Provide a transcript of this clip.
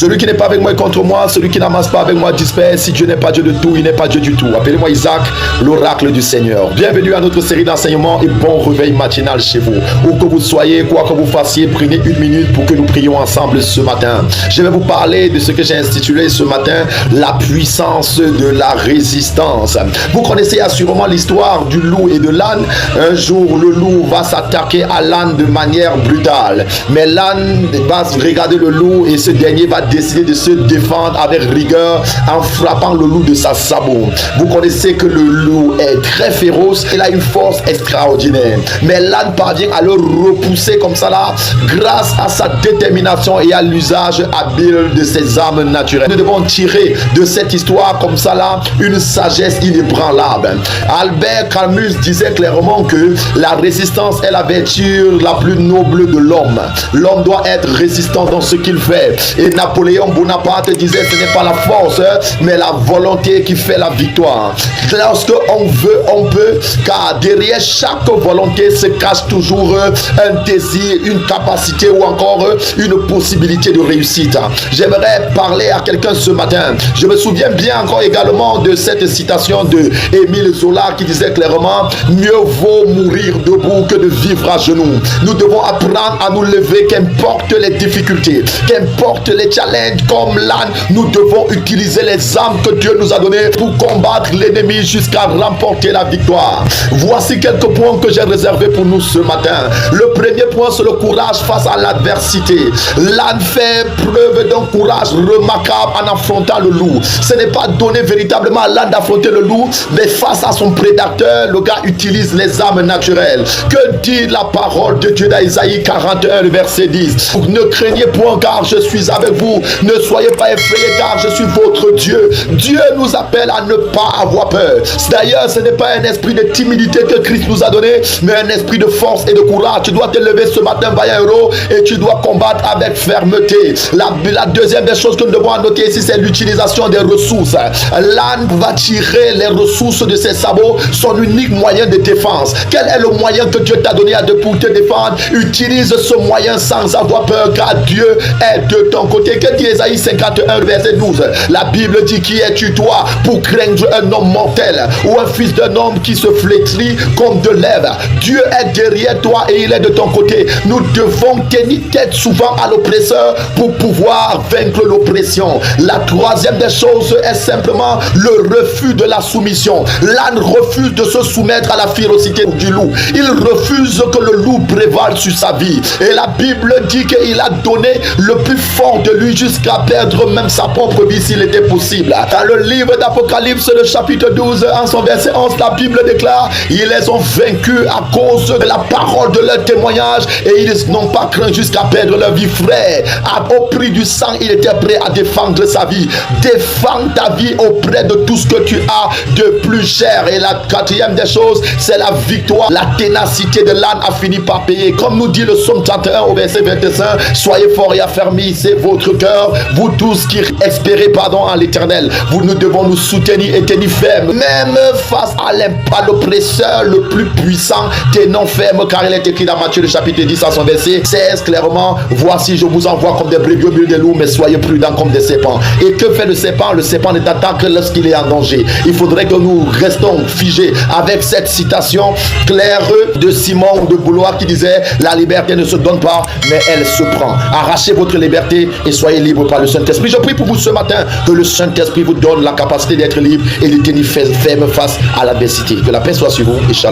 Celui qui n'est pas avec moi est contre moi. Celui qui n'amasse pas avec moi disperse. Si Dieu n'est pas Dieu de tout, il n'est pas Dieu du tout. Appelez-moi Isaac, l'oracle du Seigneur. Bienvenue à notre série d'enseignements et bon réveil matinal chez vous. Où que vous soyez, quoi que vous fassiez, prenez une minute pour que nous prions ensemble ce matin. Je vais vous parler de ce que j'ai intitulé ce matin, la puissance de la résistance. Vous connaissez assurément l'histoire du loup et de l'âne. Un jour, le loup va s'attaquer à l'âne de manière brutale. Mais l'âne va regarder le loup et ce dernier va décider de se défendre avec rigueur en frappant le loup de sa sabot. Vous connaissez que le loup est très féroce, il a une force extraordinaire. Mais l'âne parvient à le repousser comme ça là, grâce à sa détermination et à l'usage habile de ses armes naturelles. Nous devons tirer de cette histoire comme ça là une sagesse inébranlable. Albert Camus disait clairement que la résistance est la vertu la plus noble de l'homme. L'homme doit être résistant dans ce qu'il fait. Et Napoléon Bonaparte disait ce n'est pas la force, mais la volonté qui fait la victoire. Lorsque on veut, on peut, car derrière chaque volonté se cache toujours un désir, une capacité ou encore une possibilité de réussite. J'aimerais parler à quelqu'un ce matin. Je me souviens bien encore également de cette citation de Émile Zola qui disait clairement: mieux vaut mourir debout que de vivre à genoux. Nous devons apprendre à nous lever, qu'importe les difficultés, qu'importe les challenges. Comme l'âne, nous devons utiliser les armes que Dieu nous a données pour combattre l'ennemi jusqu'à remporter la victoire. Voici quelques points que j'ai réservés pour nous ce matin. Le premier point, c'est le courage face à l'adversité. L'âne fait preuve d'un courage remarquable en affrontant le loup. Ce n'est pas donné véritablement à l'âne d'affronter le loup, mais face à son prédateur, le gars utilise les armes naturelles. Que dit la parole de Dieu dans Isaïe 41, verset 10? Ne craignez point car je suis avec vous. Ne soyez pas effrayés car je suis votre Dieu. Dieu nous appelle à ne pas avoir peur. D'ailleurs, ce n'est pas un esprit de timidité que Christ nous a donné, mais un esprit de force et de courage. Tu dois te lever ce matin, vaillant héros, et tu dois combattre avec fermeté. La deuxième des choses que nous devons noter ici, c'est l'utilisation des ressources. L'âne va tirer les ressources de ses sabots, son unique moyen de défense. Quel est le moyen que Dieu t'a donné pour te défendre? Utilise ce moyen sans avoir peur, car Dieu est de ton côté. Que dit Isaïe 51, verset 12? La Bible dit: qui es-tu toi pour craindre un homme mortel ou un fils d'un homme qui se flétrit comme de l'herbe? Dieu est derrière toi et il est de ton côté. Nous devons tenir tête souvent à l'oppresseur pour pouvoir vaincre l'oppression. La troisième des choses est simplement le refus de la soumission. L'âne refuse de se soumettre à la férocité du loup. Il refuse que le loup prévale sur sa vie. Et la Bible dit qu'il a donné le plus fort de lui jusqu'à perdre même sa propre vie s'il était possible. Dans le livre d'Apocalypse, le chapitre 12, en son verset 11, la Bible déclare: ils les ont vaincus à cause de la parole de leur témoignage et ils n'ont pas craint jusqu'à perdre leur vie. Frère, au prix du sang, il était prêt à défendre sa vie. Défends ta vie auprès de tout ce que tu as de plus cher. Et la quatrième des choses, c'est la victoire. La ténacité de l'âne a fini par payer. Comme nous dit le psaume 31 au verset 25, soyez forts et affermissez votre cœur, vous tous qui espérez en l'éternel. Nous devons nous soutenir et tenir ferme. Même face à l'oppresseur le plus puissant, tenons ferme, car il est écrit dans Matthieu le chapitre 10 à son verset 16 clairement: voici je vous envoie comme des brebis au milieu des loups, mais soyez prudents comme des serpents. Et que fait le serpent? Le serpent ne t'attaque que lorsqu'il est en danger. Il faudrait que nous restons figés avec cette citation claire de Simon de Beauvoir qui disait: la liberté ne se donne pas, mais elle se prend. Arrachez votre liberté et soyez libres par le Saint-Esprit. Je prie pour vous ce matin que le Saint-Esprit vous donne la capacité d'être libre et de tenir ferme face à l'adversité. Que la paix soit sur vous et shalom.